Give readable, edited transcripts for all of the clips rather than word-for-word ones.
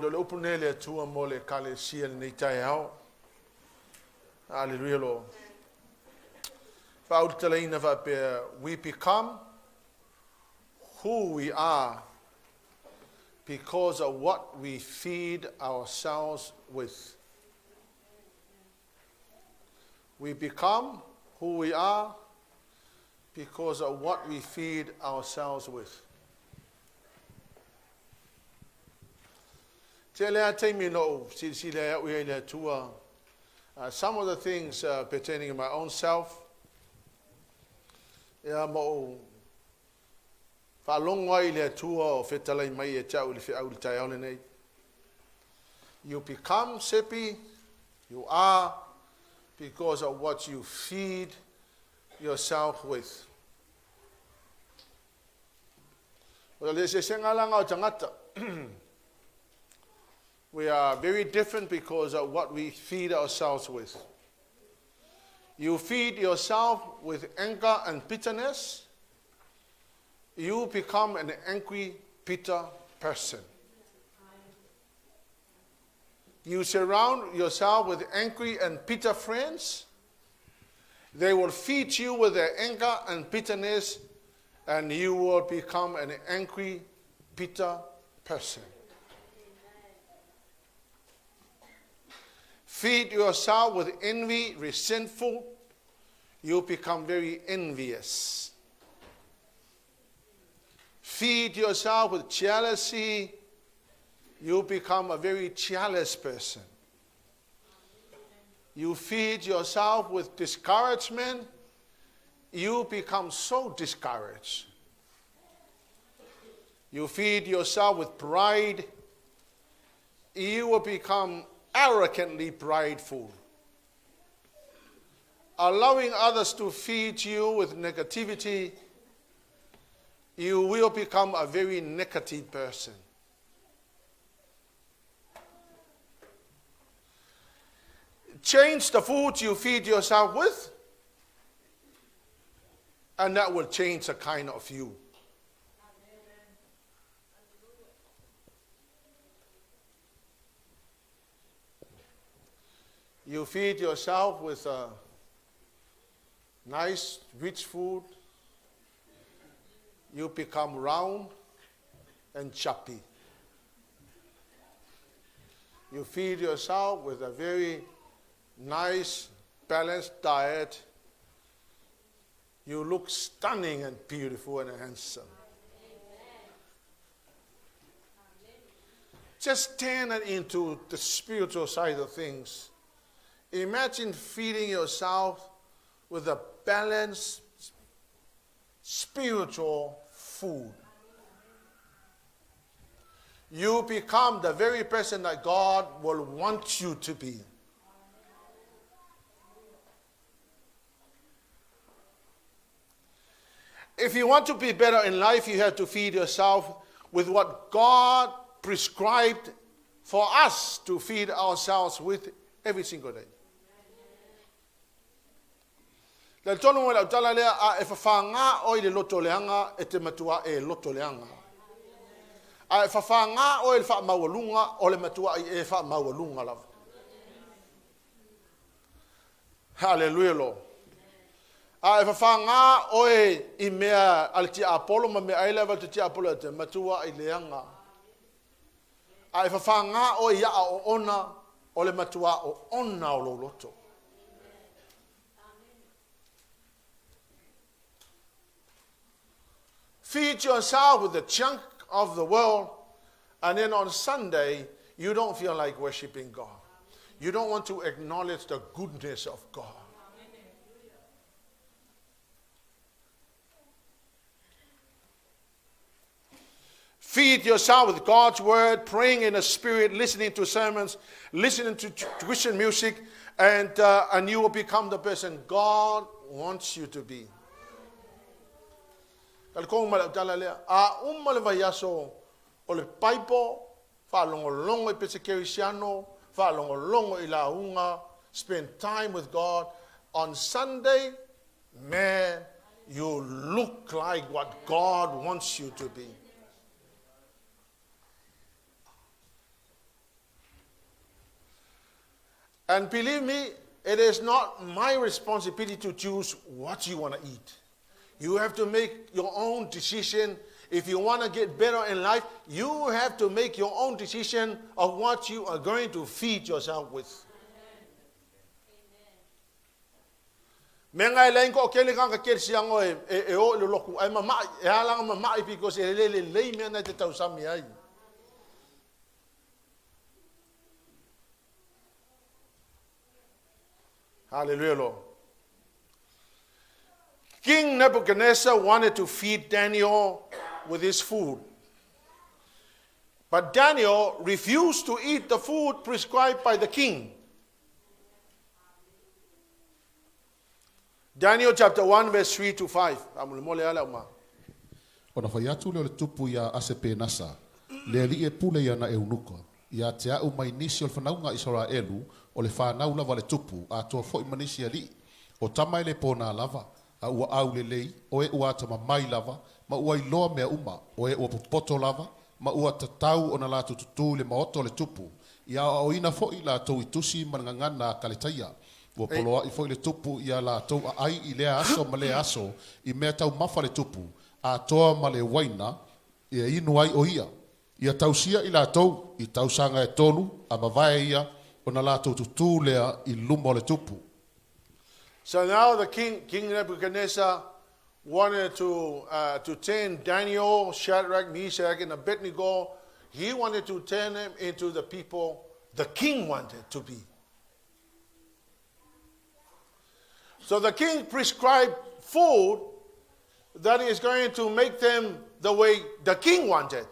Do le upunele tua mole kale sia nei tai au. Hallelujah, Lord. We become who we are because of what we feed ourselves with. We become who we are because of what we feed ourselves with. Some of the things pertaining to my own self, you become Sepi, you are, because of what you feed yourself with. We are very different because of what we feed ourselves with. You feed yourself with anger and bitterness, you become an angry, bitter person. You surround yourself with angry and bitter friends, they will feed you with their anger and bitterness, and you will become an angry, bitter person. Feed yourself with envy, resentful, you become very envious. Feed yourself with jealousy, you become a very jealous person. You feed yourself with discouragement, you become so discouraged. You feed yourself with pride, you will become arrogantly prideful. Allowing others to feed you with negativity, you will become a very negative person. Change the food you feed yourself with, and that will change the kind of you. You feed yourself with nice, rich food, you become round and chubby. You feed yourself with a very nice, balanced diet, you look stunning and beautiful and handsome. Just turn it into the spiritual side of things. Imagine feeding yourself with a balanced spiritual food. You become the very person that God will want you to be. If you want to be better in life, you have to feed yourself with what God prescribed for us to feed ourselves with every single day. Le tono mo la tala le a e fafanga o le loto leanga e te matua e loto leanga. A e fafanga o le fa mawalunga o le matua e fa mawalunga la. Hallelujah Lord. A e fafanga o e mea al ti Apollo ma me ai level ti Apollo te matua i leanga. A e fafanga o ia o ona o le matua o ona o lo loto. Feed yourself with the junk of the world, and then on Sunday, you don't feel like worshiping God. You don't want to acknowledge the goodness of God. Feed yourself with God's word, praying in the spirit, listening to sermons, listening to Christian music, and you will become the person God wants you to be. Kung malabdala le a umalevayaso o le paipo fa longo I pesekerisiano fa longo I launga, spend time with God on Sunday. Man, you look like what God wants you to be. And believe me, it is not my responsibility to choose what you want to eat. You have to make your own decision. If you want to get better in life, you have to make your own decision of what you are going to feed yourself with. Mengai lain ko kele kang ka siang o e o lo loku ai mama e ala mama because e le me na te tau sami ai. Hallelujah, Lord. King Nebuchadnezzar wanted to feed Daniel with his food. But Daniel refused to eat the food prescribed by the king. Daniel chapter 1 verse 3 to 5. Ona fai atu leo le tupu ia Sepianasa, le li e pule ia na eunuka, ia te au mai nisi o le whanaunga Israelu, o le whanau lava le tupu, a toa fo i manisi ali, o tamai le pōna lava, a ua au le lei, o e ua tama mai lava, ma ua iloa mea uma, o e ua popoto lava, ma ua tatau o na la tutu le maoto le tupu, ia o ina fo i la tau i tusi manangangana kaletaia, ua poloa i fo i le tupu, ia la tau a ai i lea aso ma le aso, i mea tau mafa le tupu, a toa ma le waina, ia inu ai o ia tausia i la tau, i tausanga e tonu, a mawai ia, o na la tau tutu lea i lumo le tupu. So now the King Nebuchadnezzar wanted to turn Daniel, Shadrach, Meshach, and Abednego. He wanted to turn them into the people the king wanted to be. So the king prescribed food that is going to make them the way the king wanted.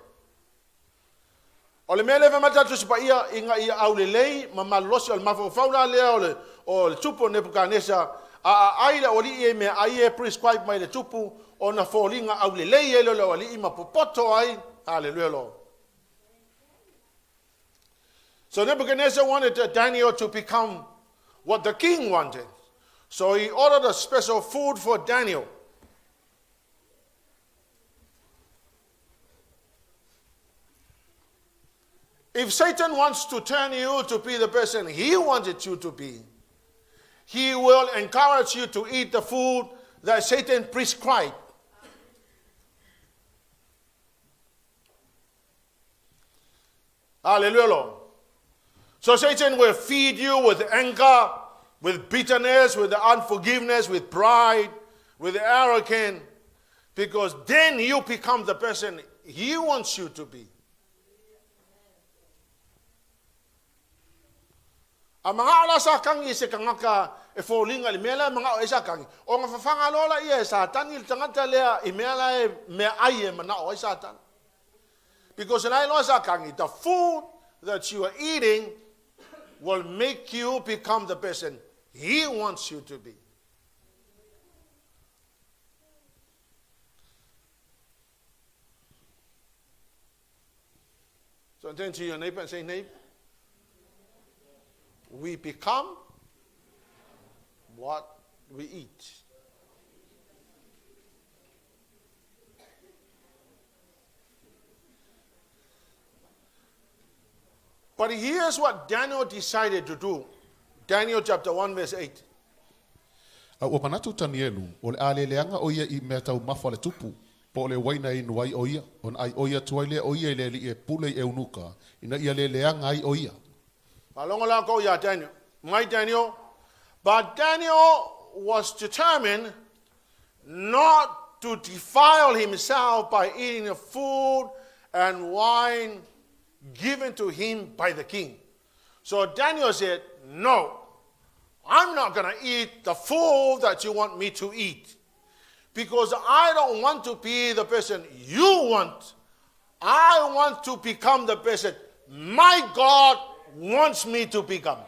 O le mele mata tu sipa ia inga ia au le lei mama losi al mafaula le o le tupu Nebuchadnezzar a aila o li e me ai e prescribe mai le tupu o na folinga au le lei e lo li ima popoto ai. Hallelujah, Lord. So Nebuchadnezzar wanted Daniel to become what the king wanted. So he ordered a special food for Daniel. If Satan wants to turn you to be the person he wanted you to be, he will encourage you to eat the food that Satan prescribed. Hallelujah, Lord. So Satan will feed you with anger, with bitterness, with unforgiveness, with pride, with arrogance, because then you become the person he wants you to be. A mga ala sa kangi se kangaka e folinga le mela mga o isa kangi. O nga fafanga lola ia satan il tangata lea i mela e me aie mana o satan. Because in I sa kangi, the food that you are eating will make you become the person he wants you to be. So turn to your neighbor and say, neighbor, we become what we eat. But here's what Daniel decided to do. Daniel chapter 1 verse 8. O manatu TANIELU, o le aleleanga o ia I mea tau mafa le tupu, po le waina I nuai o ia, on ai o ia tuai le o ia le li e pule I eunuka, ina ia leleanga ai o ia. Palongola ko ya Daniel. My Daniel. But Daniel was determined not to defile himself by eating the food and wine given to him by the king. So Daniel said, no, I'm not going to eat the food that you want me to eat. Because I don't want to be the person you want. I want to become the person my God wants me to become.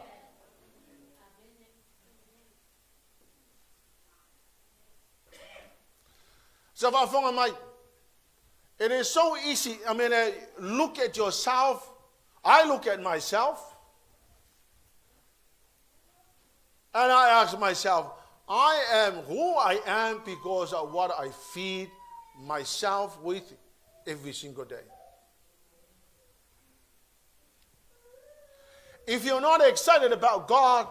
So it is so easy. I mean, look at yourself. I look at myself. And I ask myself, I am who I am because of what I feed myself with every single day. If you're not excited about God,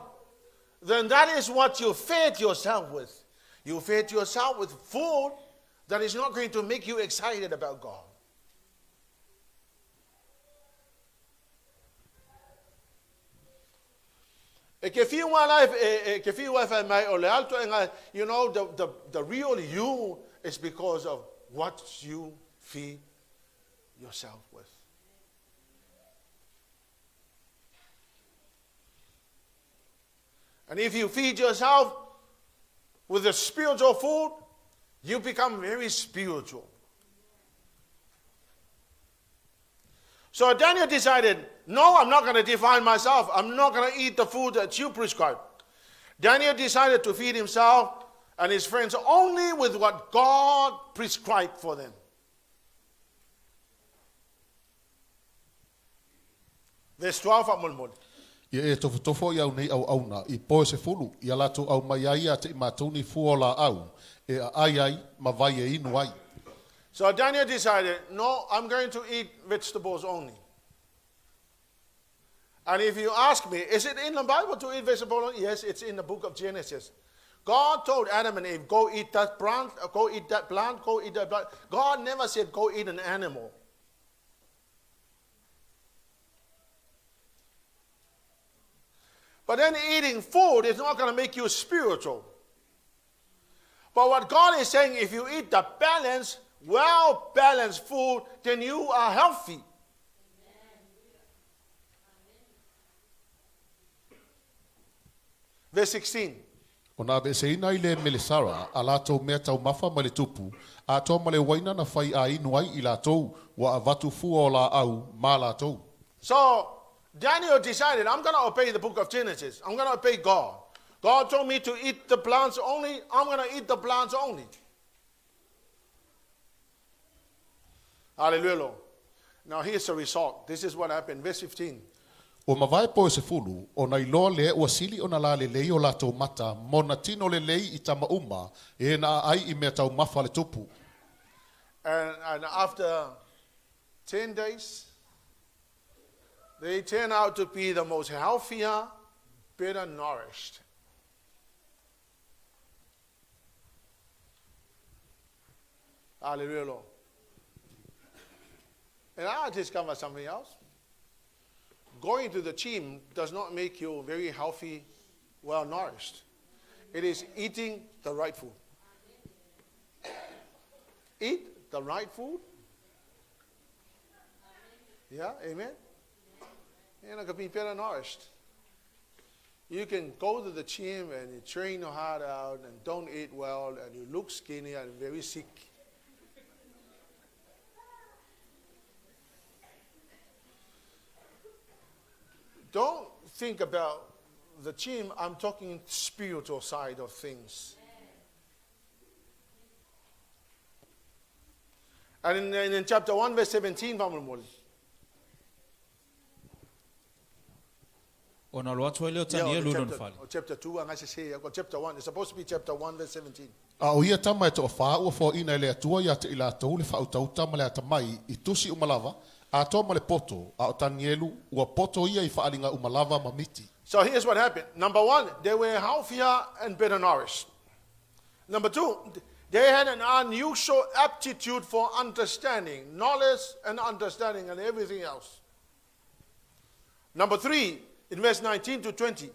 then that is what you fed yourself with. You fed yourself with food that is not going to make you excited about God. You know, the real you is because of what you feed yourself with. And if you feed yourself with the spiritual food, you become very spiritual. So Daniel decided, no, I'm not going to define myself. I'm not going to eat the food that you prescribe. Daniel decided to feed himself and his friends only with what God prescribed for them. Verse 12 at Mulmul. Ia e tofo iau nei au auna, I poe se fulu, ia lato au mai ai a te imatoni fuola au, e ai ma vai e inu ai. So Daniel decided, no, I'm going to eat vegetables only. And if you ask me, is it in the Bible to eat vegetables only? Yes, it's in the book of Genesis. God told Adam and Eve, go eat that plant, go eat that plant, go eat that plant. God never said, go eat an animal. But then eating food is not going to make you spiritual. But what God is saying, if you eat the balanced, well-balanced food, then you are healthy. Verse 16. Ona be se ina ile melisara, a lato mea tau mafa ma le tupu, a tō ma le waina na whai a inu ai I latou, wa a vatu fuola au ma latou. So, Daniel decided, I'm going to obey the book of Genesis. I'm going to obey God. God told me to eat the plants only. I'm going to eat the plants only. Hallelujah. Now here's the result. This is what happened. Verse 15. O mawai poe se fulu, o na iloa le ua sili o na la le lei o latou mata, mo na tino le lei I tama uma, e na ai I mea tau mafa le tupu. And after 10 days, they turn out to be the most healthier, better nourished. Hallelujah. And I discovered something else. Going to the gym does not make you very healthy, well nourished. It is eating the right food. Eat the right food. Yeah, amen. You're not going to be better nourished. You can go to the gym and you train your heart out and don't eat well and you look skinny and very sick. Don't think about the gym. I'm talking spiritual side of things. And in chapter 1 verse 17, Ona lo atu leo TANIELU non fali. Chapter 2, and I say chapter 1. It's supposed to be chapter 1 verse 17. A o ia tama e to fa o fo ina le atua ia te ila to le fa o tau tama le atamai I tusi umalava a to ma le poto a o TANIELU ua poto ia I fa alinga umalava mamiti. So here's what happened. Number 1, they were healthier and better nourished. Number 2, they had an unusual aptitude for understanding, knowledge and understanding and everything else. Number 3, in verse 19 to 20.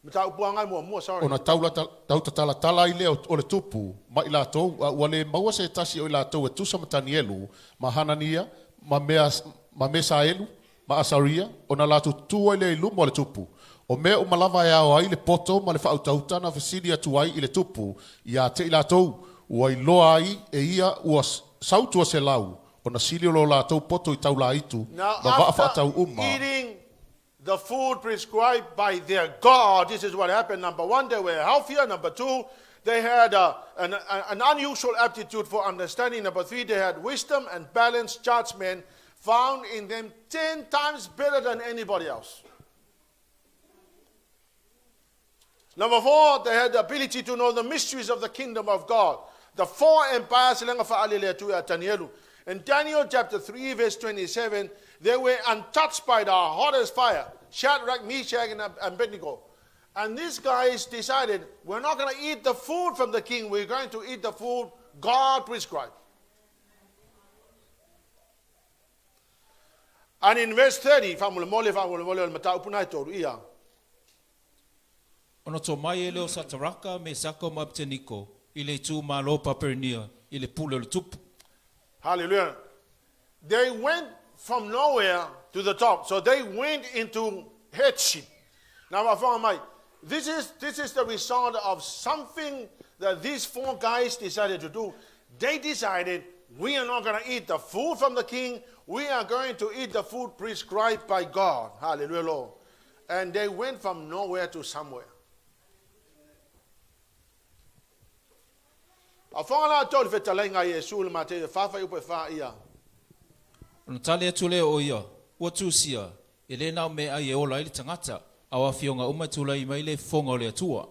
Ona tau tala I leo o le tupu, ma I latou, ua le maua se tasi o I latou e tusa ma TANIELU, ma Hanania, ma Mesaelu, ma Asaria, ona latou tua I le ilumo o le tupu. O mea umalava e ao ai le poto ma le whautautana fesili atu ai I le tupu, ia te I latou, ua I loa ai e ia ua sautua se lau, ona sili o lo latou poto I tau la itu, Now, ma vaa after whaatau uma. eating the food prescribed by their God, this is what happened. Number 1, they were healthier. Number 2, they had an unusual aptitude for understanding. Number 3, they had wisdom and balanced judgment found in them 10 times better than anybody else. Number 4, they had the ability to know the mysteries of the kingdom of God. The 4 empires, TANIELU. In Daniel chapter 3, verse 27, they were untouched by the hottest fire. Shadrach, Meshach, and Abednego. And these guys decided, we're not going to eat the food from the king. We're going to eat the food God prescribed. And in verse 30, Ono to mai e leo sataraka me sako mabteniko. Ile tu malo papernia. Ile pule le tupu. hallelujah. They went from nowhere to the top. So they went into headship. Now, I found my, this is the result of something that these four guys decided to do. They decided, we are not going to eat the food from the king. We are going to eat the food prescribed by God. Hallelujah, Lord. And they went from nowhere to somewhere. Ono tale tule o ia. Ua tusia. Ele nao me ai e ola ili tangata. Awa fionga umatula I maile fonga o le atua.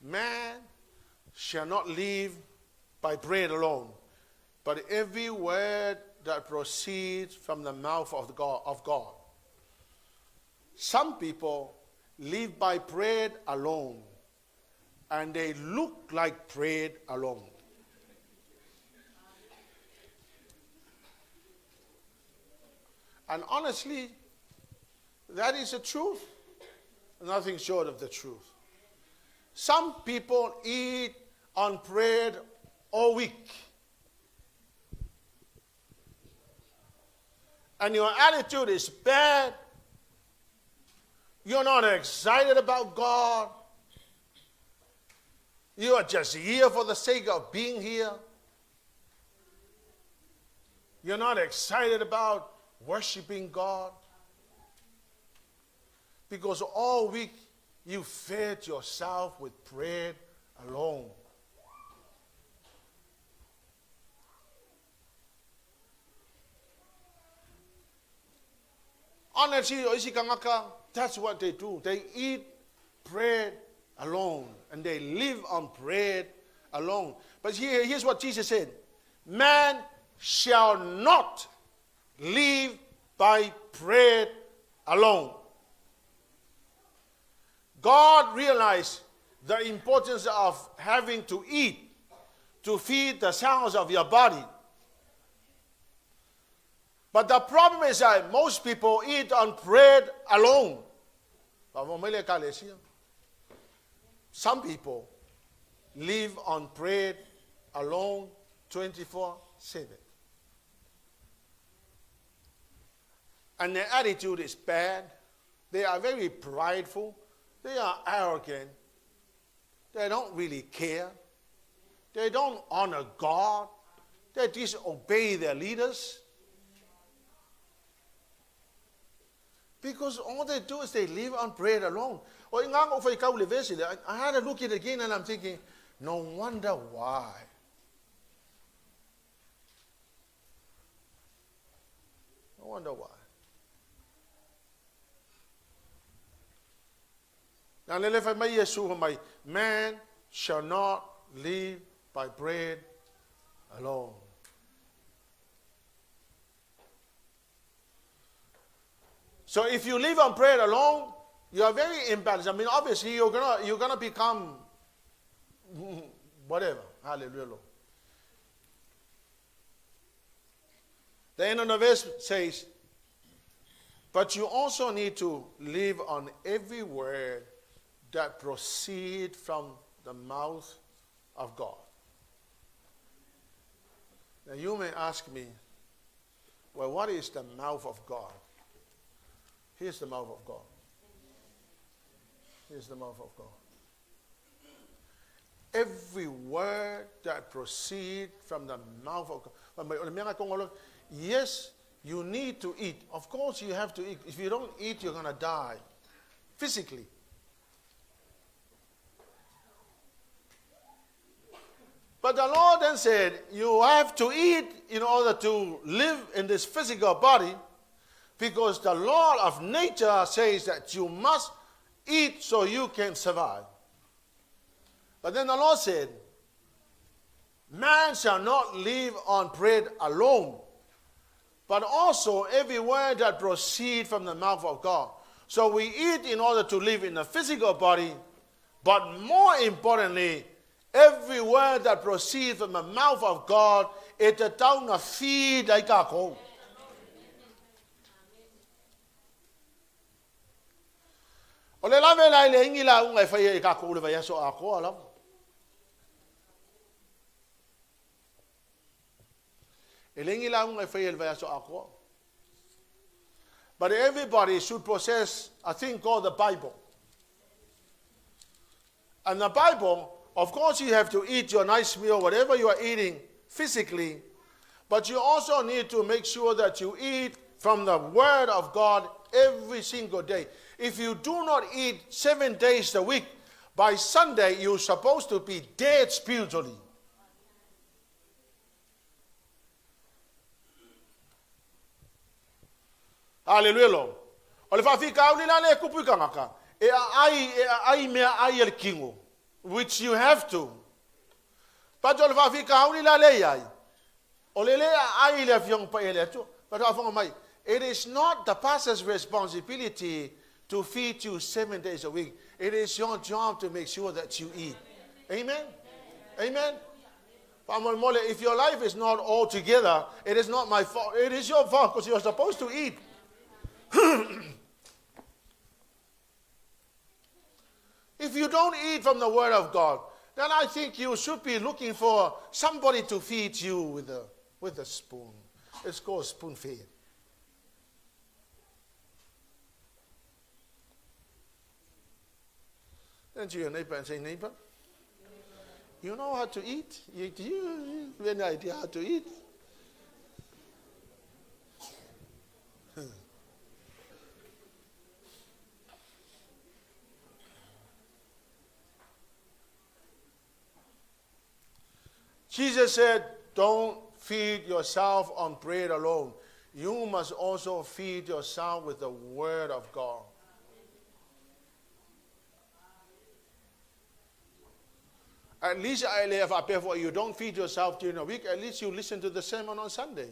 Man shall not live by bread alone, but every word that proceeds from the mouth of God. Some people live by bread alone, and they look like bread alone. And honestly, that is the truth. Nothing short of the truth. Some people eat on bread all week. And your attitude is bad. You're not excited about God. You are just here for the sake of being here. You're not excited about worshiping God. Because all week you fed yourself with bread alone. Honestly, that's what they do. They eat bread alone, and they live on bread alone. But here's what Jesus said. Man shall not live by bread alone. God realized the importance of having to eat to feed the cells of your body. But the problem is that most people eat on bread alone. Some people live on bread alone 24/7. And their attitude is bad. They are very prideful. They are arrogant. They don't really care. They don't honor God. They disobey their leaders. Because all they do is they live on bread alone. I had to look at it again and I'm thinking, no wonder why. No wonder why. Now, man shall not live by bread alone. So if you live on bread alone, you are very imbalanced. I mean, obviously you're gonna become whatever. Hallelujah, Lord. The end of the verse says, but you also need to live on every word that proceed from the mouth of God. Now you may ask me, well, what is the mouth of God? Here's the mouth of God. Here's the mouth of God. Every word that proceeds from the mouth of God. Yes, you need to eat. Of course you have to eat. If you don't eat, you're going to die physically. But the Lord then said, you have to eat in order to live in this physical body, because the law of nature says that you must eat so you can survive. But then the Lord said, man man shall not live on bread alone, but also every word that proceeds from the mouth of God. So we eat in order to live in a physical body, but more importantly, every word that proceeds from the mouth of God, it is down a feed like a cow. O le lave la le ingi la unga fai e ka ko le vai so a ko ala. E le ingi la unga fai e vai so a ko. But everybody should possess a thing called the Bible. And the Bible, of course, you have to eat your nice meal, whatever you are eating physically, but you also need to make sure that you eat from the Word of God every single day. If you do not eat 7 days a week, by Sunday you're supposed to be dead spiritually. Hallelujah. Ole fa fika uli la le kupu kangaka. E ai me ai el kingo, which you have to. But ole fa fika uli la le ai. Ole le ai le fiong pa ele tu. But afong mai, it is not the pastor's responsibility to feed you 7 days a week. It is your job to make sure that you eat. Amen? Amen? If your life is not all together, it is not my fault. It is your fault because you're supposed to eat. If you don't eat from the Word of God, then I think you should be looking for somebody to feed you with a spoon. It's called spoon feed. Turn to your neighbor and say, neighbor, you know how to eat? Do you have any idea how to eat? Jesus said, don't feed yourself on bread alone. You must also feed yourself with the Word of God. At least if you don't feed yourself during the week, at least you listen to the sermon on Sunday.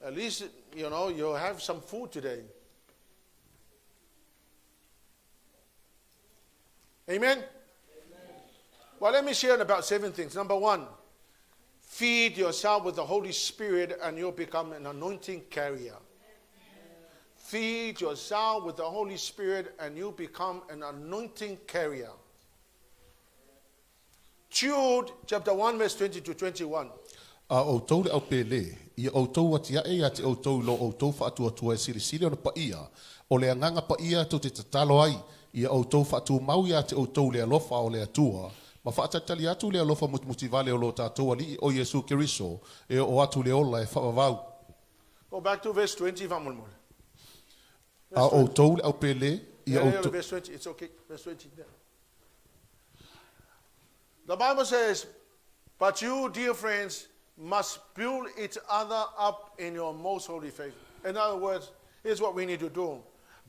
At least, you have some food today. Amen? Well, let me share about 7 things. Number 1, feed yourself with the Holy Spirit and you'll become an anointing carrier. Feed yourself with the Holy Spirit and you become an anointing carrier. Jude chapter 1 verse 20 to 21. O tau le au pele, ia o tau atia e ati o tau lo o tau whaatua tua e siri ona pa ia, o le anganga pa ia to te tatalo ai, ia o tau whaatua mau ia ati o tau le alofa o le atua, ma whaatatali atu le alofa mutimuti vale o lo tātou ali o Yesu Keriso, e o atu le ola e whaavau. Go back to verse 20, vamulmul. A o tau le au pele, ia o tau... Verse 20, it's okay, verse 20 there. The Bible says, but you, dear friends, must build each other up in your most holy faith. In other words, here's what we need to do.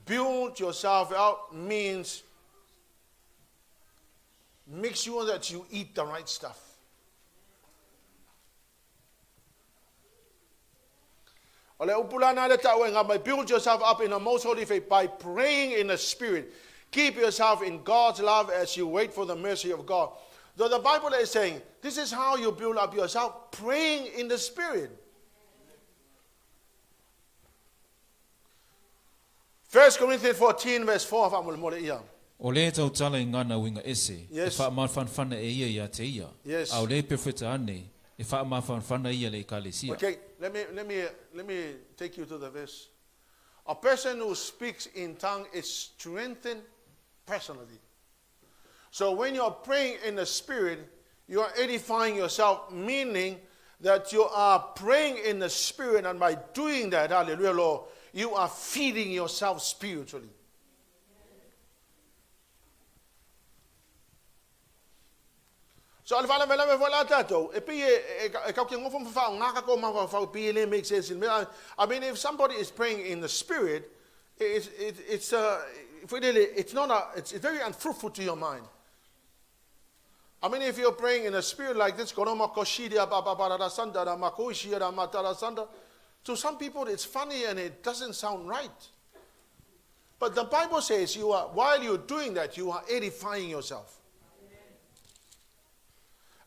Build yourself out means make sure that you eat the right stuff. Build yourself up in the most holy faith by praying in the Spirit. Keep yourself in God's love as you wait for the mercy of God. So the Bible is saying, this is how you build up yourself, praying in the Spirit. 1 Corinthians 14 verse 4. O le tau tala I ngana winga ese, Yes. e wha mawhanwhana e ia te ia. Yes. Au le perfecta ane, e wha mawhanwhana ia le kalesia. Okay, let me take you to the verse. A person who speaks in tongue is strengthened personally. So when you're praying in the Spirit, you are edifying yourself, meaning that you are praying in the Spirit, and by doing that, hallelujah, Lord, you are feeding yourself spiritually. So al fala mela me vola tato e pi e ka ke ngofo fa ngaka ko ma fa pi le make sense. I mean, if somebody is praying in the Spirit, it's very unfruitful to your mind. I mean, if you're praying in a spirit like this, to some people it's funny and it doesn't sound right. But the Bible says while you're doing that, you are edifying yourself.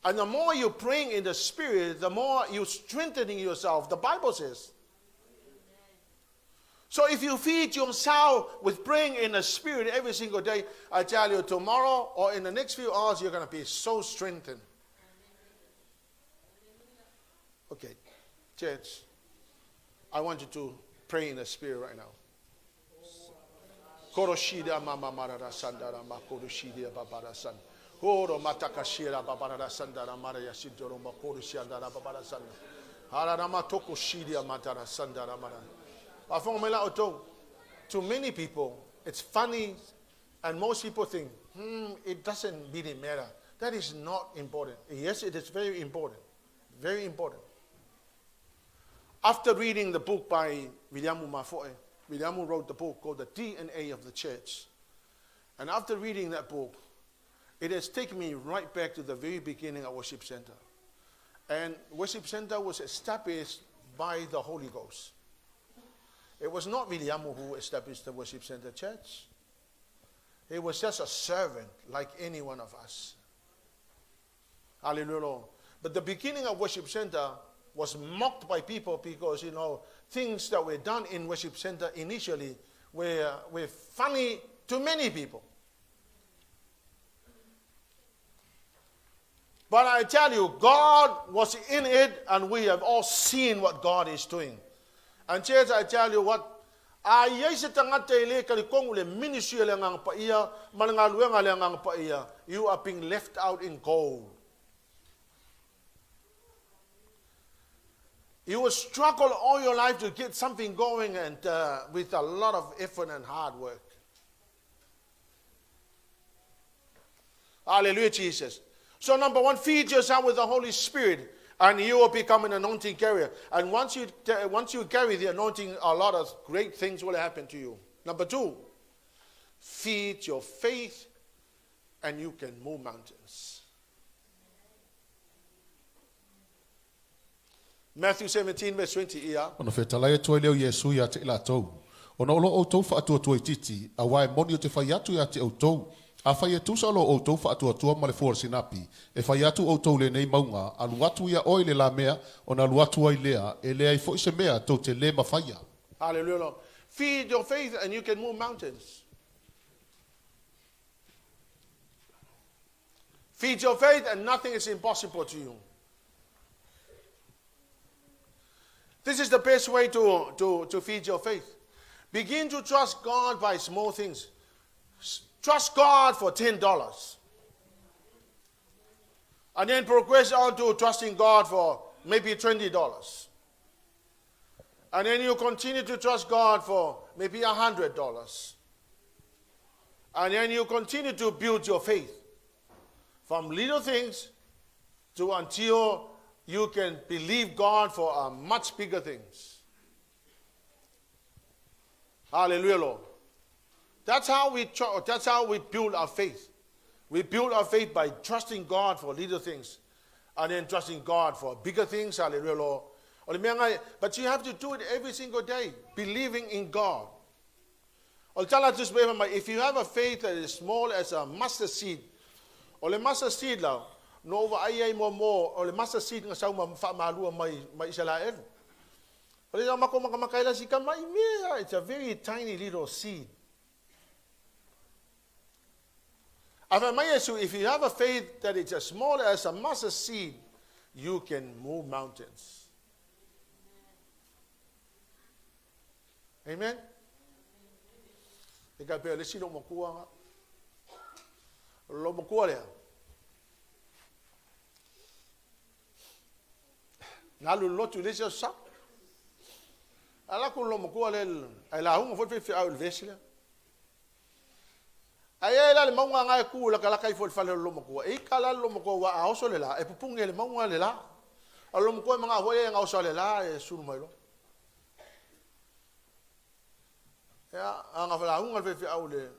And the more you're praying in the spirit, the more you're strengthening yourself, the Bible says. So if you feed yourself with praying in the spirit every single day, I tell you, tomorrow or in the next few hours, you're going to be so strengthened. Okay, church, I want you to pray in the spirit right now. Koroshida mama marara sandara makoroshida babara san. Koro matakashira babara sandara maraya sidoro makoroshida babara san. Harama tokoshidia matara sandara mara. To many people, it's funny, and most people think, it doesn't really matter. That is not important. Yes, it is very important. Very important. After reading the book by William Mafoe, William wrote the book called The DNA of the Church. And after reading that book, it has taken me right back to the very beginning of Worship Center. And Worship Center was established by the Holy Ghost. It was not William who established the Worship Center Church. He was just a servant like any one of us. Hallelujah. But the beginning of Worship Center was mocked by people because, things that were done in Worship Center initially were funny to many people. But I tell you, God was in it, and we have all seen what God is doing. And church, I tell you what, you are being left out in gold. You will struggle all your life to get something going, and with a lot of effort and hard work. Hallelujah, Jesus. So number one, feed yourself with the Holy Spirit, and you will become an anointing carrier. And once you carry the anointing, a lot of great things will happen to you. Number two, feed your faith, and you can move mountains. Matthew 17, verse 20. Ono whetalai toi leo Yesu ia te ila tau. Ono olo o tau whaatua tua titi, a wae moni o te whai atu ia te au tau. A whai e tusa olo o tau whaatua tua ma le fuar sinapi. E whai atu o tau le nei maunga, alu atu ia oi le la mea, ona alu atu ai lea, e lea i fo se mea tau te le mawhaia. Hallelujah. Feed your faith and you can move mountains. Feed your faith and nothing is impossible to you. This is the best way to feed your faith. Begin to trust God by small things. Trust God for $10. And then progress on to trusting God for maybe $20. And then you continue to trust God for maybe $100. And then you continue to build your faith from little things to until you can believe God for much bigger things. Hallelujah, Lord. That's how we build our faith. We build our faith by trusting God for little things, and then trusting God for bigger things. Hallelujah, Lord. But you have to do it every single day, believing in God. If you have a faith that is small as a mustard seed, or a mustard seed now, no ai mo or le masa seed nga sa malua mai sala ev. But it's a very tiny little seed. If you have a faith that is as small as a mustard seed, you can move mountains. Amen. Nalu lotu lesa sa. Ala kun lo mo le ala hu fo fe au vesile. Ai la le maunga ngai ku la kala kai fo fa le lo mo e kala lo mo wa a so le la e pupunge le maunga le la. Alo mo ko manga ho ye nga so le la e suru mai lo. Ya anga fa la hu ngai fe au le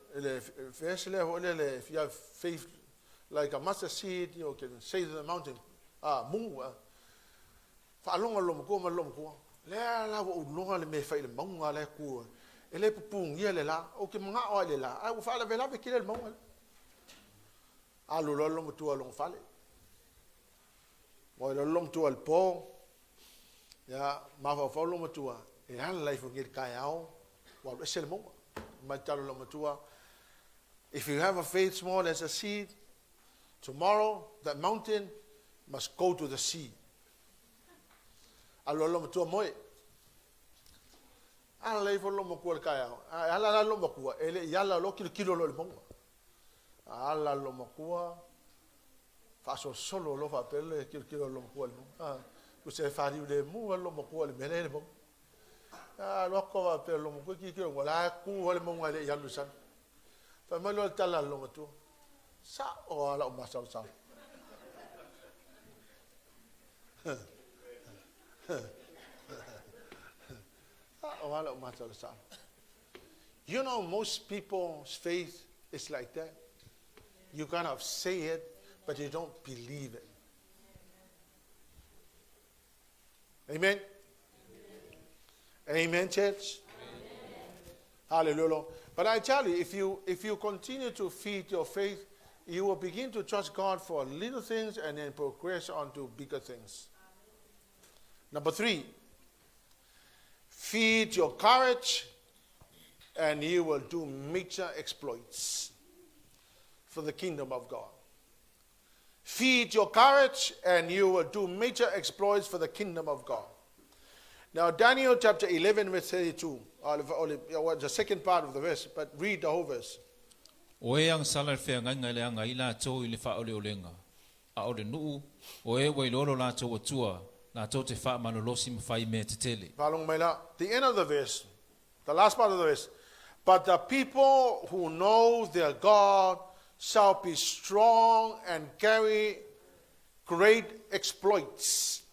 vesile ho le fia faith like a mustard seed, you can say to the mountain, move. Whaalonga loma kua ma loma kua. Lea la wa ulonga le me whai le maunga le kua. E le pupungia le la, o ke mga oa le la. Ai wa whaala vela ve kile le maunga le. Alu lo loma tua longa whale. Wa lo loma tua le po. Ya, ma wha loma tua. E hala lai fungir kai au. Wa lo ese le maunga. Ma talo loma tua. If you have a faith small as a seed, tomorrow that mountain must go to the sea. Alo loma tua moe. Ala lei fo loma kua le kai au. Ala la loma kua. Ele yala lo kilo lo le monga. Ala loma kua. Faso solo lo fa pele kilo loma kua le monga. Kuse fari le mua loma kua le mene le monga. Loko fa pele loma kua kilo wala ku le monga le yalu san. Fa malo tala loma tua. Sa o ala o masal sa. You know, most people's faith is like that. You kind of say it, but you don't believe it. Amen? Amen, church? Amen. Hallelujah. But I tell you, if you continue to feed your faith, you will begin to trust God for little things and then progress on to bigger things. Number 3, feed your courage and you will do major exploits for the kingdom of God. Feed your courage and you will do major exploits for the kingdom of God. Now, Daniel chapter 11, verse 32, the second part of the verse, but read the whole verse. Oe ang salar fea ngai le anga ila tō ili wha ole olenga. A ole nuu, oe wailolo la tō watua, na tō te wha manolosi mwhai me te tele. The end of the verse, the last part of the verse. But the people who know their God shall be strong and carry great exploits.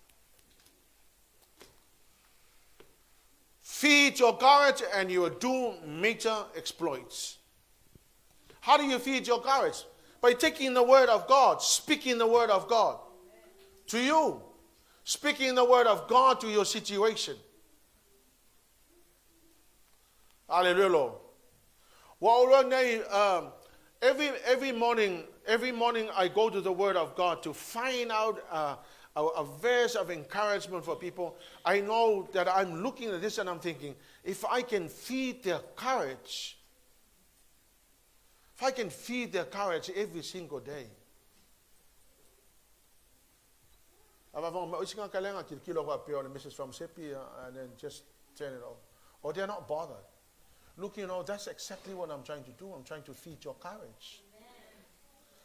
Feed your courage and you will do major exploits. How do you feed your courage? By taking the word of God, speaking the word of God to you. Speaking the word of God to your situation. Hallelujah. Well, every morning I go to the word of God to find out a verse of encouragement for people. I know that I'm looking at this and I'm thinking, if I can feed their courage, every single day. A message from Sepiliano and then just turn it off. Or they're not bothered. Look, that's exactly what I'm trying to do. I'm trying to feed your courage. Amen.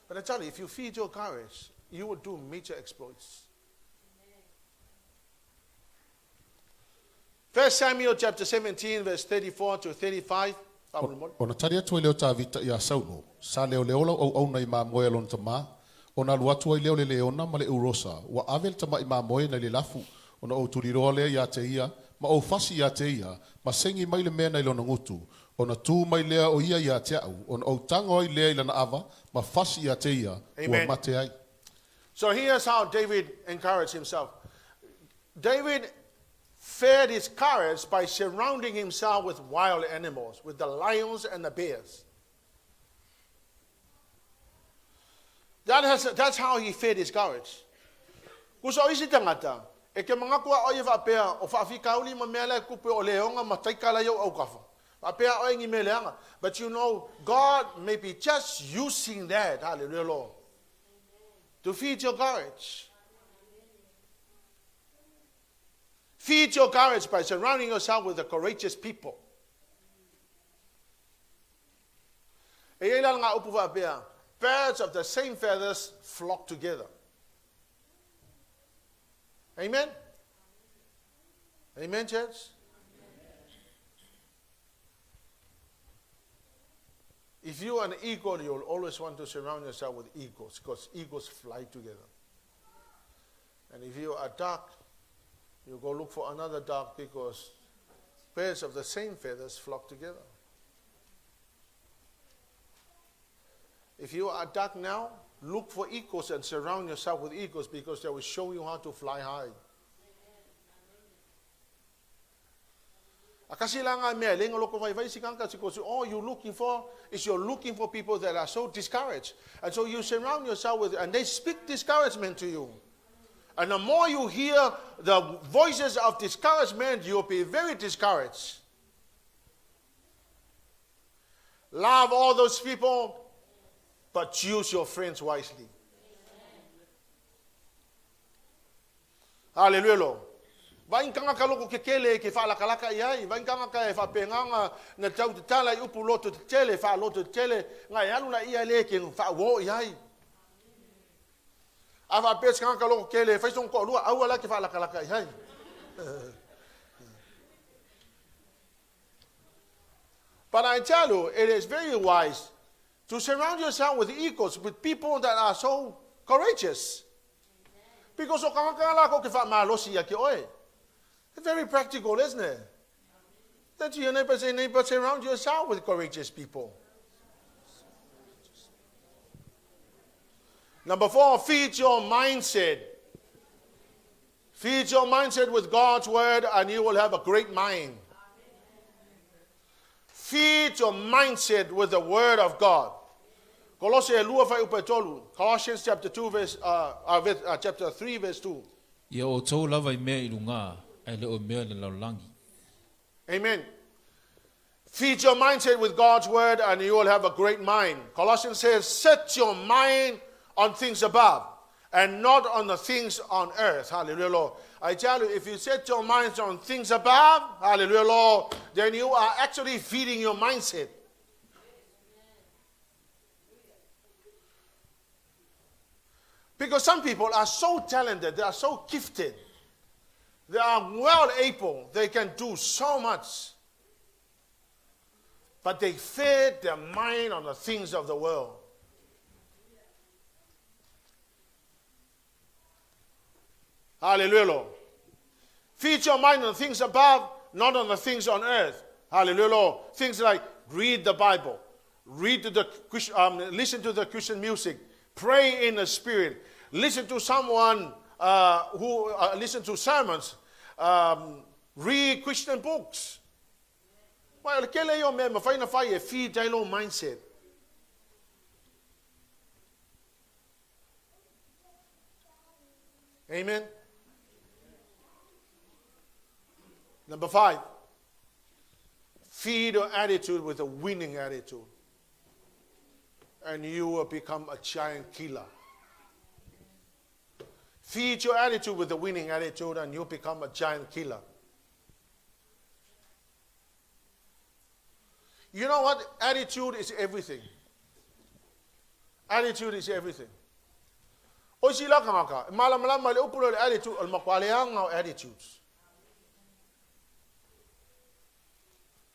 But I tell you, if you feed your courage, you will do major exploits. 1 Samuel chapter 17, verse 34 to 35. Ona taria tu leo ta vita ya Saulo. Sa leo leola au nei ma moe lon tama. Ona lua tu leo le leona ma le urosa. Wa avel tama i ma moe na le lafu. Ona o tuliro le ya te ia. Ma o fasi ya te ia. Ma sengi mai le mea na ilona ngutu. Ona tu mai lea o ia ya te au. Ona o tango i lea ilana ava. Ma fasi ya te ia. Ua mate ai. So here's how David encouraged himself. David fed his courage by surrounding himself with wild animals, with the lions and the bears. That's how he fed his courage. Kuso isi tangata, e ke mga kua oye whapea, o whawhikauli ma mea lea kupe o leonga ma taikala iau au kafa. Whapea oe ngi me leanga. But God may be just using that, hallelujah, Lord, to feed your courage. Feed your courage by surrounding yourself with the courageous people. Birds of the same feathers flock together. Amen? Amen, church? If you are an eagle, you'll always want to surround yourself with eagles because eagles fly together. And if you are a duck, you go look for another duck because birds of the same feathers flock together. If you are a duck now, look for eagles and surround yourself with eagles because they will show you how to fly high. All you're looking for is you're looking for people that are so discouraged. And so you surround yourself with, and they speak discouragement to you. And the more you hear the voices of discouragement, you'll be very discouraged. Love all those people, but choose your friends wisely. Hallelujah, Lord. Vain kanga kaloko kekele ke fa lakalaka iai, vain kanga ka fa penganga na tau te tala I upu loto te tele fa loto te tele ngai alu na ia le ke fa wo iai. Ava pes kanga kaloko kele fa song ko lua au ala ke fa lakalaka iai. But I tell you, it is very wise to surround yourself with equals, with people that are so courageous. Because o kanga kanga ko ke fa malosi ya ke oe. It's very practical, isn't it? That your neighbor say, neighbor, surround yourself with courageous people. Number 4, feed your mindset. Feed your mindset with God's word and you will have a great mind. Feed your mindset with the word of God. Colossians chapter 2 verse chapter 3 verse 2. Amen. Feed your mindset with God's word and you will have a great mind. Colossians says, set your mind on things above and not on the things on earth. Hallelujah, Lord. I tell you, if you set your minds on things above, hallelujah, Lord, then you are actually feeding your mindset. Because some people are so talented, they are so gifted. They are well able. They can do so much. But they fed their mind on the things of the world. Hallelujah, Lord. Feed your mind on things above, not on the things on earth. Hallelujah, Lord. Things like read the Bible, listen to the Christian music, pray in the Spirit, listen to someone who listen to sermons, read Christian books. Well, kele yo me mafai fai feed your own mindset. Amen. Number 5, feed your attitude with a winning attitude, and you will become a giant killer. Feed your attitude with a winning attitude, and you'll become a giant killer. You know what? Attitude is everything. Attitude is everything. O sila kamaka, malam mali upulo attitude, al makwaleang ng attitudes.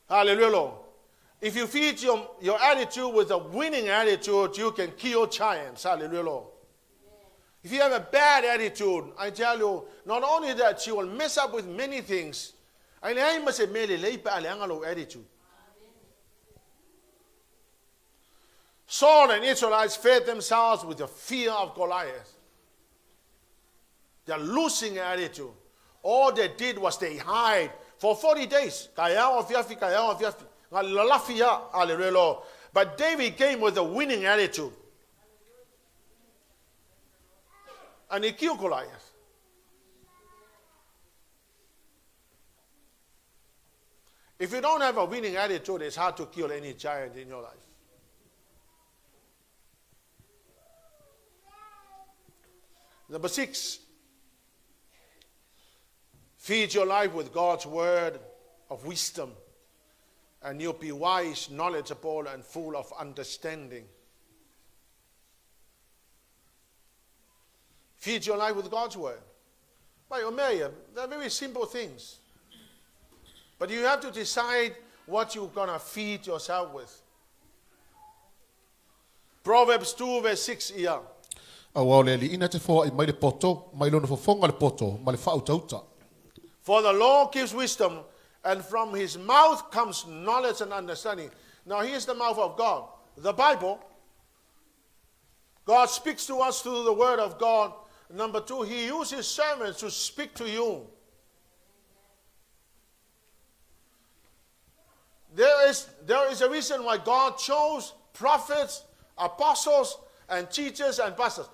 Hallelujah, Lord. If you feed your attitude with a winning attitude, you can kill giants. Hallelujah, Lord. If you have a bad attitude, I tell you, not only that, you will mess up with many things. Attitude. Saul and Israelites fed themselves with the fear of Goliath. They're losing attitude. All they did was they hide for 40 days. But David came with a winning attitude. And he killed Goliath. If you don't have a winning attitude, it's hard to kill any giant in your life. Number 6, feed your life with God's word of wisdom, and you'll be wise, knowledgeable, and full of understanding. Feed your life with God's word. They're very simple things. But you have to decide what you're going to feed yourself with. Proverbs 2 verse 6 here. For the Lord gives wisdom, and from his mouth comes knowledge and understanding. Now here's the mouth of God, the Bible. God speaks to us through the word of God. Number two, he uses servants to speak to you. There is a reason why God chose prophets, apostles, and teachers and pastors.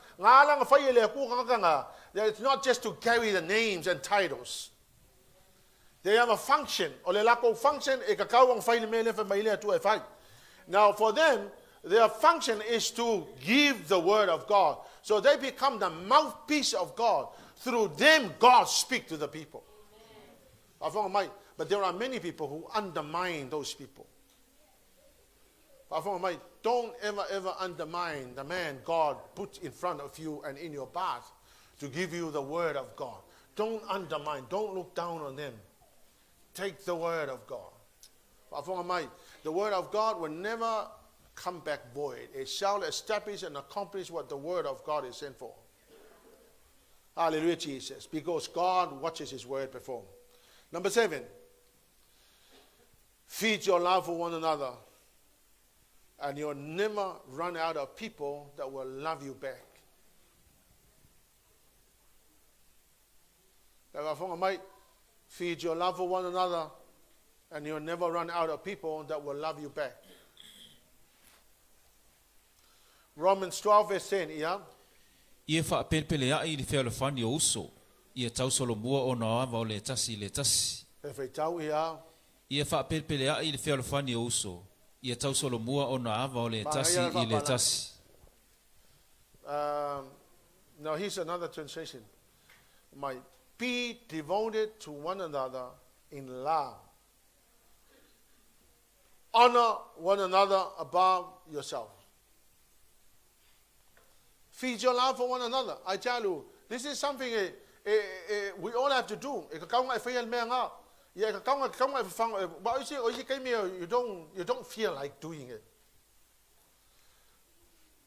It's not just to carry the names and titles. They have a function. Now for them, their function is to give the word of God. So they become the mouthpiece of God. Through them, God speaks to the people. But there are many people who undermine those people. Don't ever undermine the man God put in front of you and in your path to give you the word of God. Don't undermine. Don't look down on them. Take the word of God. The word of God will never come back void. It shall establish and accomplish what the word of God is sent for. Hallelujah, Jesus. Because God watches his word perform. Number 7. Feed your love for one another. And you'll never run out of people that will love you back. Feed your love for one another. And you'll never run out of people that will love you back. Romans 12 verse 10, yeah? Ia whaapelpele ai li whea le whani o uso. Ia tausolo mua o na awa o le tasi le tasi. Ia whaapelpele ai li whea le whani o uso. Ia tausolo mua o na awa o le tasi I le tasi. Now here's another translation. Be devoted to one another in love. Honor one another above yourself. Feed your love for one another. I tell you, this is something we all have to do. You don't feel like doing it.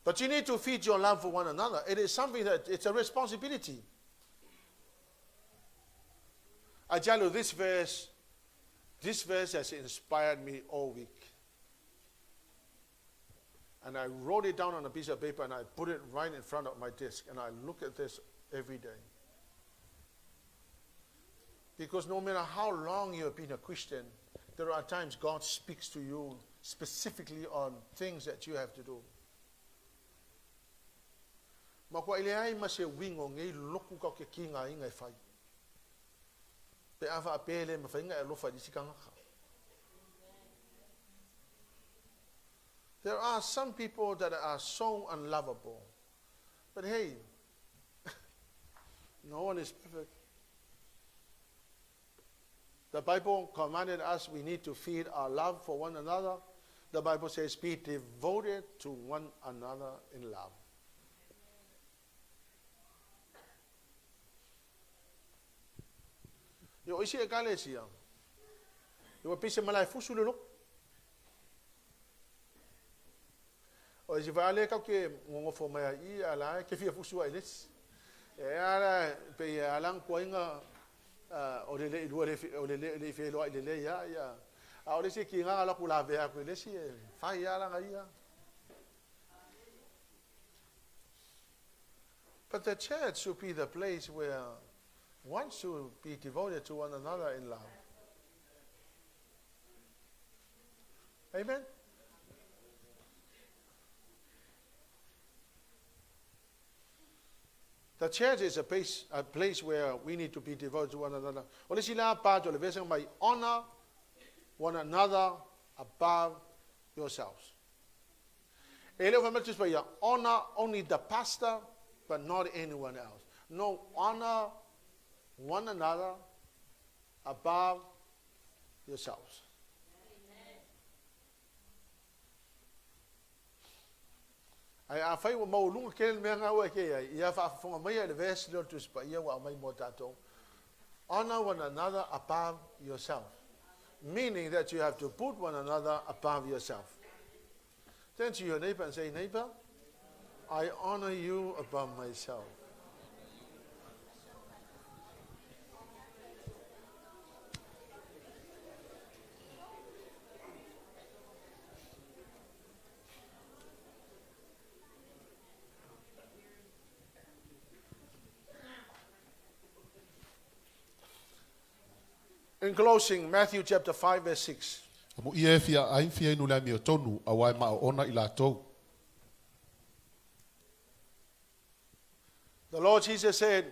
But you need to feed your love for one another. It is something that it's a responsibility. I tell you, this verse has inspired me all week. And I wrote it down on a piece of paper and I put it right in front of my desk. And I look at this every day. Because no matter how long you have been a Christian, there are times God speaks to you specifically on things that you have to do. There are some people that are so unlovable. But hey, no one is perfect. The Bible commanded us we need to feed our love for one another. The Bible says be devoted to one another in love. Yo isi ekalesia. Yo pise malai fusululu. O isi vale ka ke ngo fo mai I ala ke fia fusu ai les. E ala pe alang koinga o le le fe lo le ya a o le se ki nga la kula ve a ko le si fa ya la nga. But the church should be the place where one should be devoted to one another in love. Amen? The church is a place where we need to be devoted to one another. Honor one another above yourselves. Honor only the pastor, but not anyone else. No, honor one another above yourselves. I fai wa mau lunga kele me nga wa ke ia fa fonga mai le verse lo tu spa ia wa mai mo tato. Honor one another above yourself, meaning that you have to put one another above yourself. Turn to your neighbor and say, neighbor, I honor you above myself. In closing, Matthew chapter 5, verse 6. Mo ia fia ai fia inu la mi o tonu awai ma ona I latou. The Lord Jesus said,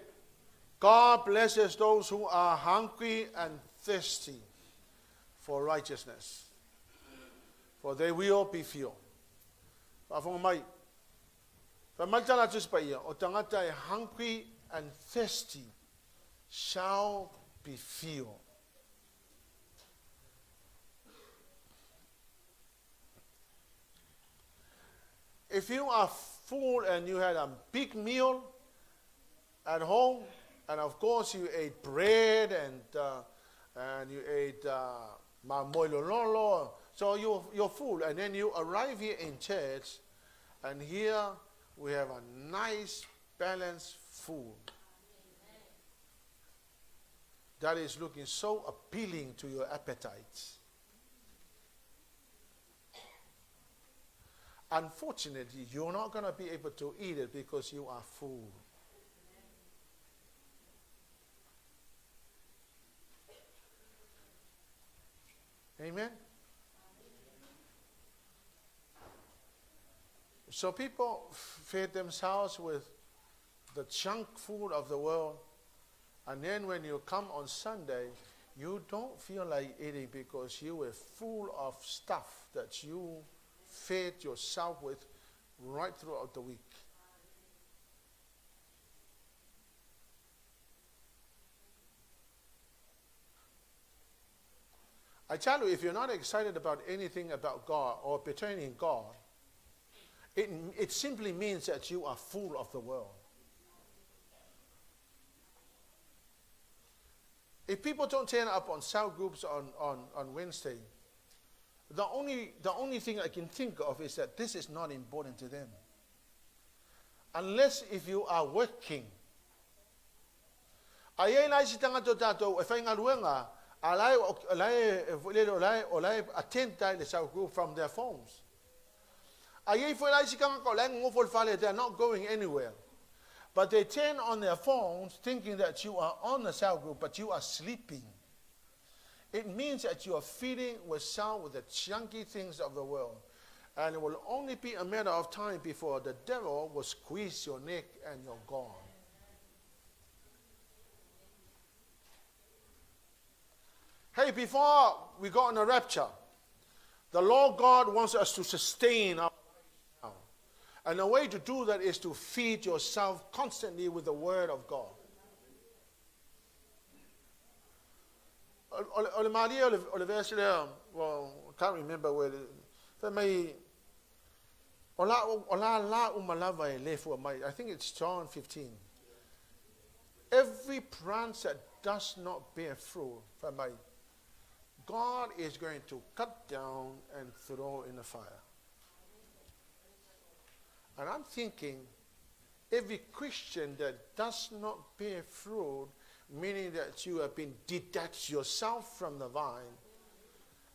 God blesses those who are hungry and thirsty for righteousness, for they will be filled. Whaafonga mai, whamaitala tus pa ia, o tangata e hungry and thirsty shall be filled. If you are full and you had a big meal at home, and of course you ate bread and you ate mamoilololo, so you're full, and then you arrive here in church, and here we have a nice balanced food that is looking so appealing to your appetites. Unfortunately, you're not going to be able to eat it because you are full. Amen? So people feed themselves with the junk food of the world, and then when you come on Sunday, you don't feel like eating because you were full of stuff that you fed yourself with right throughout the week. I tell you, if you're not excited about anything about God or pertaining God, it simply means that you are full of the world. If people don't turn up on cell groups on Wednesday, the only thing I can think of is that this is not important to them. Unless if you are working. Ayay lai si tanga to tato e whainga ruenga alai attend tai le cell group from their phones. Ayay fo lai si kanga ko lai ngofol fale, they're not going anywhere. But they turn on their phones thinking that you are on the cell group, but you are sleeping. It means that you are feeding yourself with the chunky things of the world. And it will only be a matter of time before the devil will squeeze your neck and you're gone. Hey, before we go on a rapture, the Lord God wants us to sustain our life. And the way to do that is to feed yourself constantly with the Word of God. Ole Maria, ole verse there, well, I can't remember where I think it's John 15. Every branch that does not bear fruit, God is going to cut down and throw in the fire. And I'm thinking, every Christian that does not bear fruit, meaning that you have been detached yourself from the vine,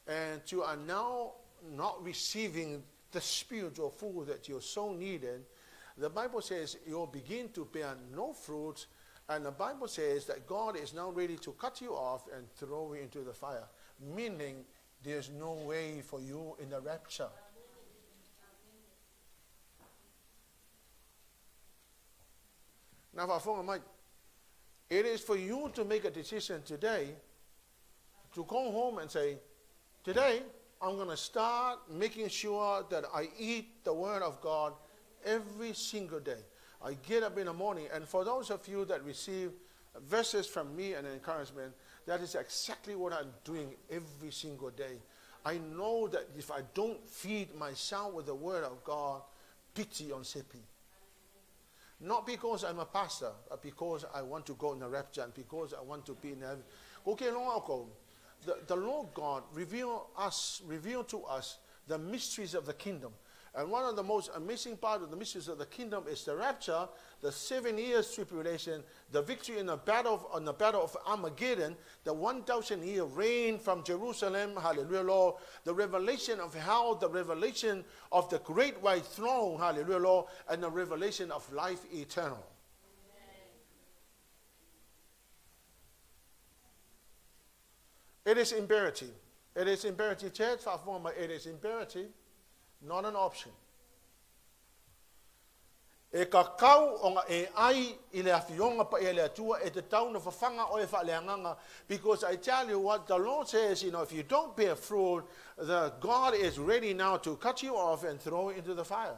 and you are now not receiving the spiritual food that you so needed, the Bible says you'll begin to bear no fruit, and the Bible says that God is now ready to cut you off and throw you into the fire, meaning there's no way for you in the rapture. Now, Mike, it is for you to make a decision today to go home and say, today I'm going to start making sure that I eat the Word of God every single day. I get up in the morning, and for those of you that receive verses from me and encouragement, that is exactly what I'm doing every single day. I know that if I don't feed myself with the Word of God, pity on Sepi. Not because I'm a pastor, but because I want to go in the rapture and because I want to be in heaven. Okay, long ago, the Lord God revealed to us the mysteries of the kingdom. And one of the most amazing part of the mysteries of the kingdom is the rapture, the 7 years tribulation, the victory on the battle of Armageddon, the 1,000-year reign from Jerusalem, hallelujah, Lord, the revelation of hell, the revelation of the great white throne, hallelujah, Lord, and the revelation of life eternal. It is imperative. It is imperative, church. It is imperative, not an option. E ka kau o nga e ai I le afionga pa e le atua e te tau na whawhanga o e whaaleanganga. Because I tell you what the Lord says, if you don't bear fruit, God is ready now to cut you off and throw you into the fire.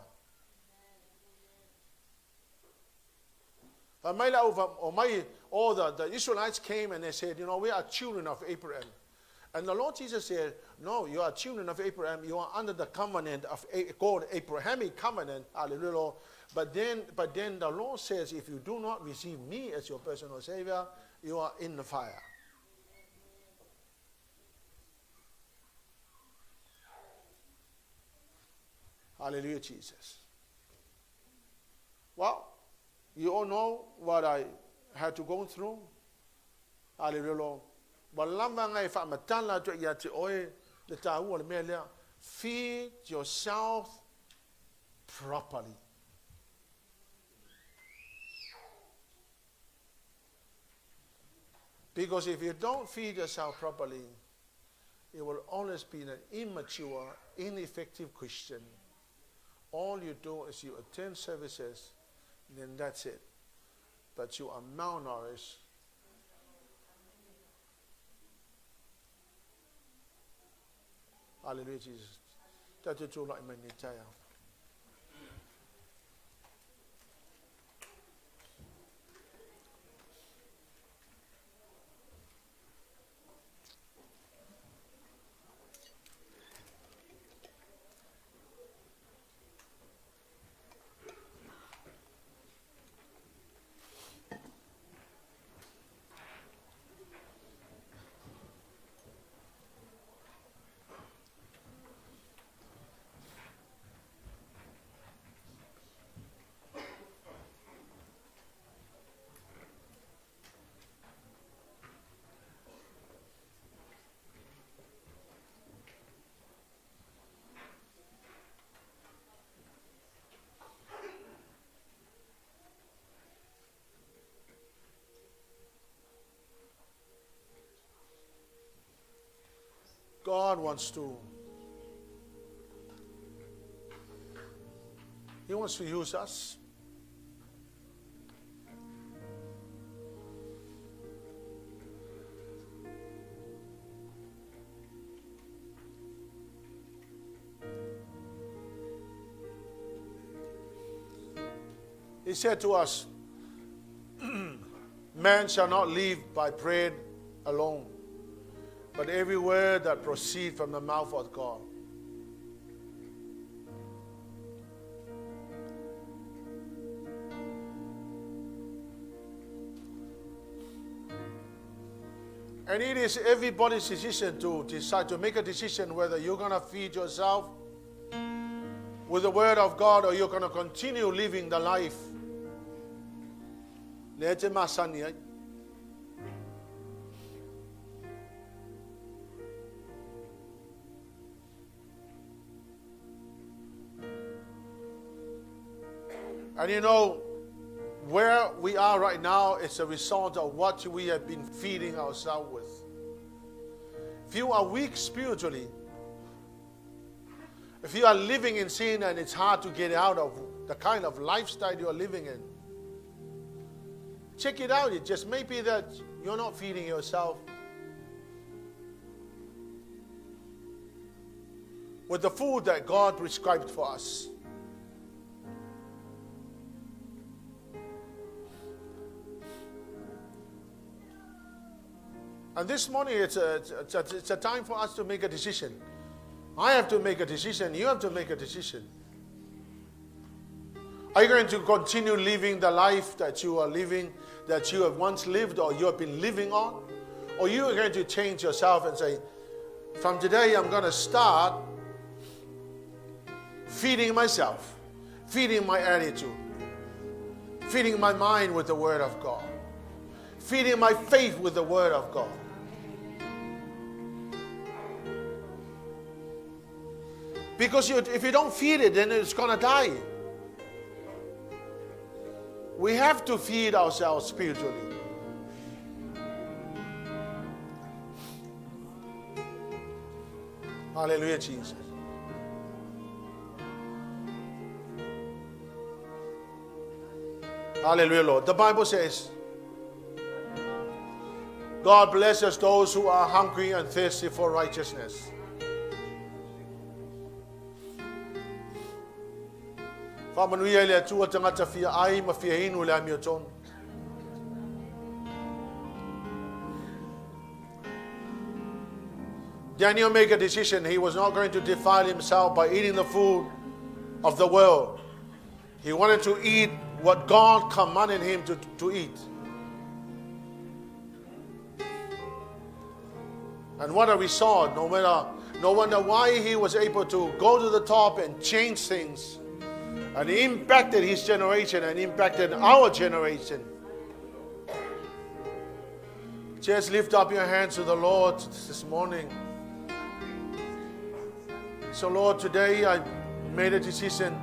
All the Israelites came and they said, we are children of Abraham. And the Lord Jesus said, no, you are children of Abraham. You are under the covenant called Abrahamic covenant. Hallelujah. But then the Lord says, if you do not receive me as your personal Savior, you are in the fire. Hallelujah, Jesus. Well, you all know what I had to go through. Hallelujah. Feed yourself properly. Because if you don't feed yourself properly, you will always be an immature, ineffective Christian. All you do is you attend services, then that's it. But you are malnourished. Hallelujah, Jesus. That's the truth, like my nature. God wants to. He wants to use us. He said to us, man shall not live by bread alone, but every word that proceeds from the mouth of God. And it is everybody's decision to decide, to make a decision whether you're going to feed yourself with the word of God or you're going to continue living the life. And you know, where we are right now is a result of what we have been feeding ourselves with. If you are weak spiritually, if you are living in sin and it's hard to get out of the kind of lifestyle you are living in, check it out. It just may be that you're not feeding yourself with the food that God prescribed for us. And this morning, it's a time for us to make a decision. I have to make a decision. You have to make a decision. Are you going to continue living the life that you are living, that you have once lived or you have been living on? Or you are going to change yourself and say, from today I'm going to start feeding myself, feeding my attitude, feeding my mind with the Word of God, feeding my faith with the Word of God. Because if you don't feed it, then it's going to die. We have to feed ourselves spiritually. Hallelujah, Jesus. Hallelujah, Lord. The Bible says, God blesses those who are hungry and thirsty for righteousness. Whamanuia le atua tangata fia ai ma fia hinu le amioton. Daniel made a decision. He was not going to defile himself by eating the food of the world. He wanted to eat what God commanded him to eat. And what a result. No wonder why he was able to go to the top and change things. And he impacted his generation and impacted our generation. Just lift up your hands to the Lord this morning. So Lord, today I made a decision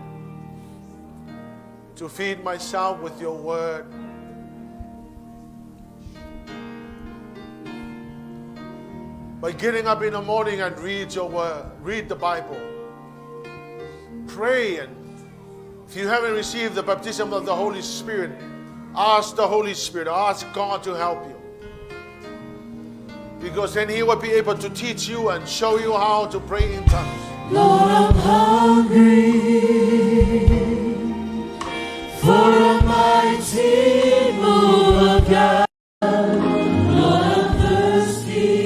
to feed myself with your word. By getting up in the morning and read your word, read the Bible. Pray, and if you haven't received the baptism of the Holy Spirit, ask the Holy Spirit, ask God to help you. Because then He will be able to teach you and show you how to pray in tongues. Lord, I'm hungry for a mighty move of God. Lord, I'm thirsty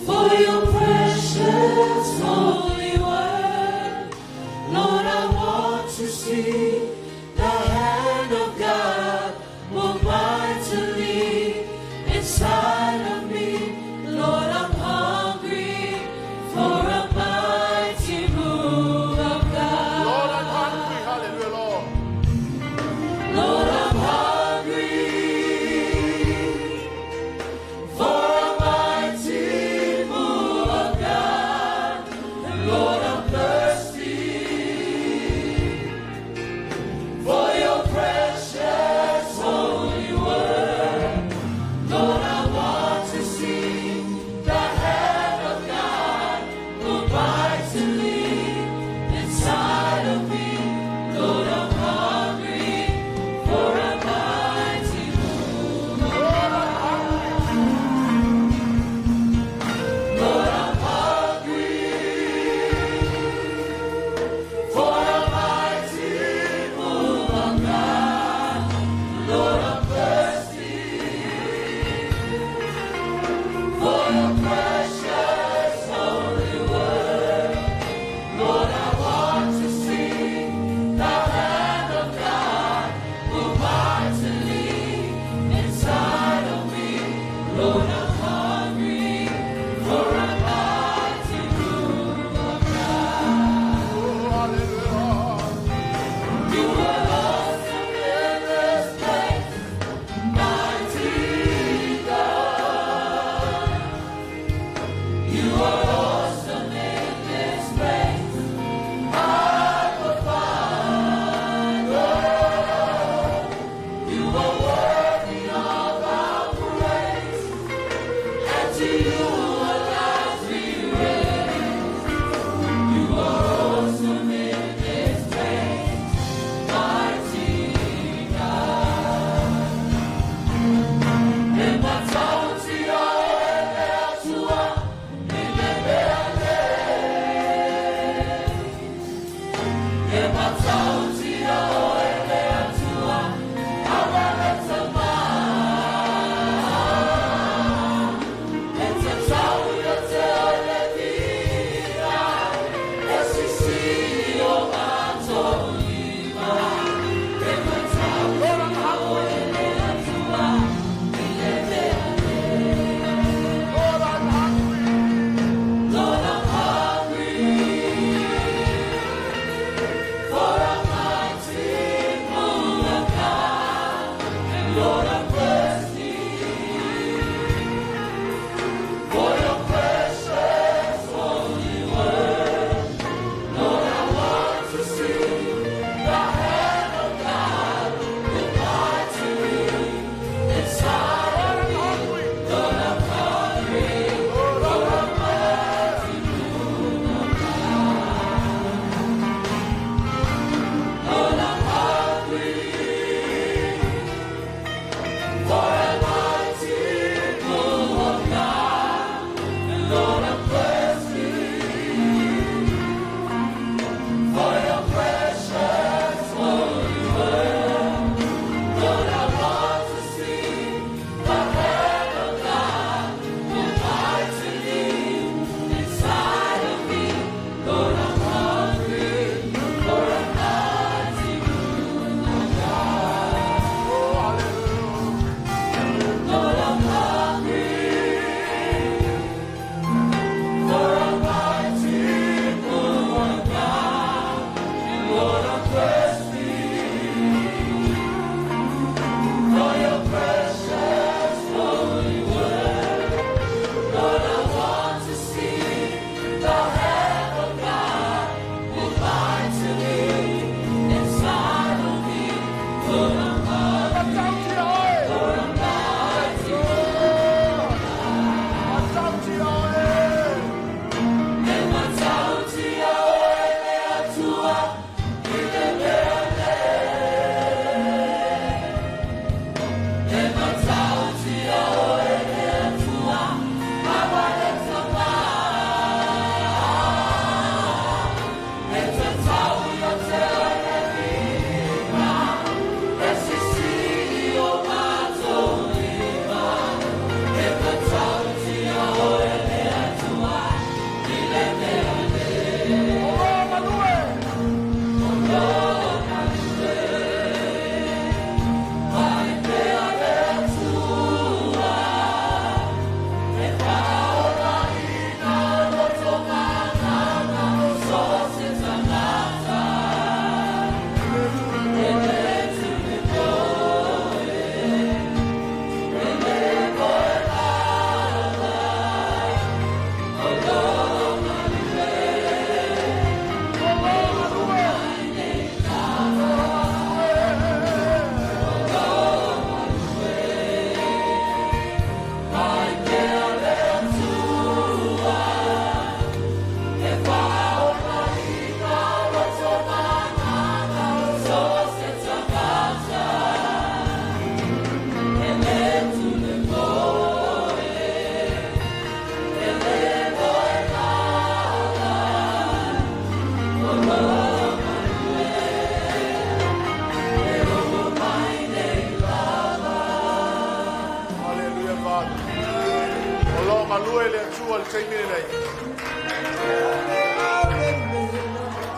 for your precious holy word. Lord, I want to see the hand of God move mightily inside of me. Lord, I'm hungry for a mighty move of God. Lord, I'm hungry. Hallelujah, Lord.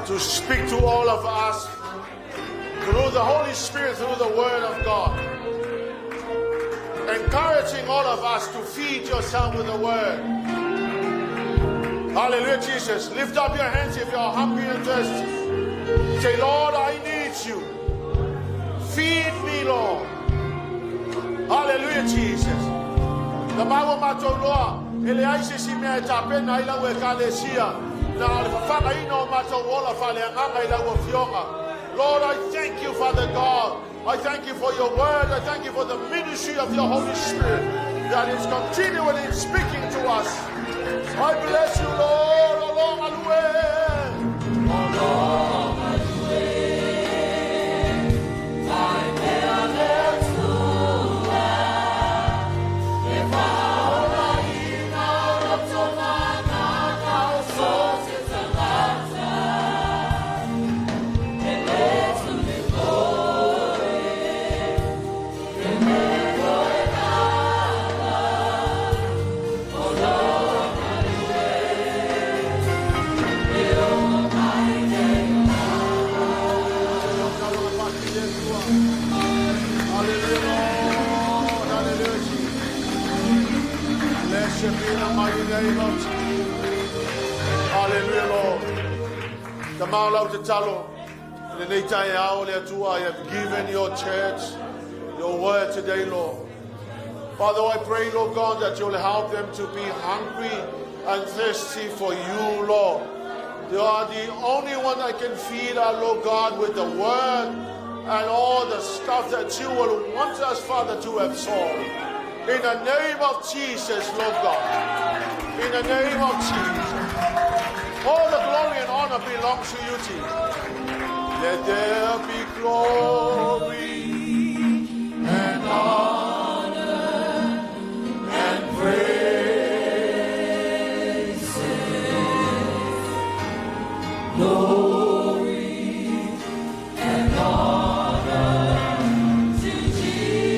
To speak to all of us through the Holy Spirit, through the Word of God. Encouraging all of us to feed yourself with the Word. Hallelujah, Jesus. Lift up your hands if you're hungry and thirsty. Say, Lord, I need you. Feed me, Lord. Hallelujah, Jesus. The Bible matoloa ele aise si me tape na ila we kalesia na alfanga ino matowola fale nganga ila wo fionga. Lord, I thank you, Father God. I thank you for your word. I thank you for the ministry of your Holy Spirit that is continually speaking to us. I bless you, Lord, along the way. Along the way. I never to if I hallelujah, Lord. The Mount of the Talo, the I have given your church your word today, Lord. Father, I pray, Lord God, that you'll help them to be hungry and thirsty for you, Lord. You are the only one that can feed our Lord God with the word and all the stuff that you will want us, Father, to absorb. In the name of Jesus, Lord God. In the name of Jesus. All the glory and honor belongs to you, Jesus. Let there be glory and honor and praise. Glory and honor to Jesus.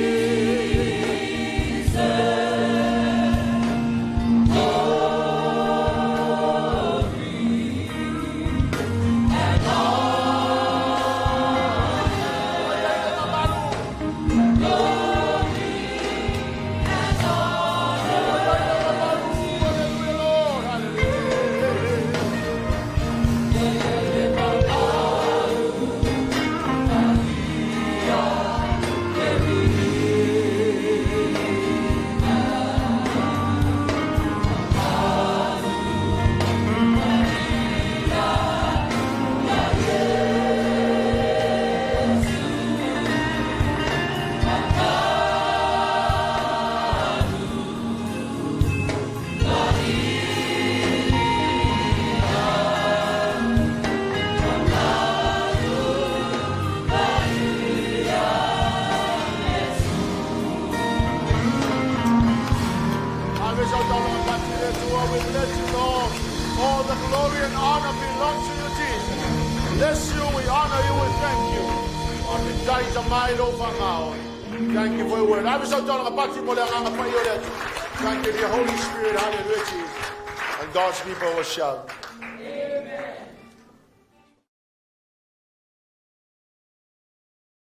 All the glory and honor belongs to you, Jesus. Bless you, we honor you, we thank you. On the day of my Lord, thank you for your word. I was so told about you, thank you for your Holy Spirit, hallelujah, Jesus. And God's people will shout.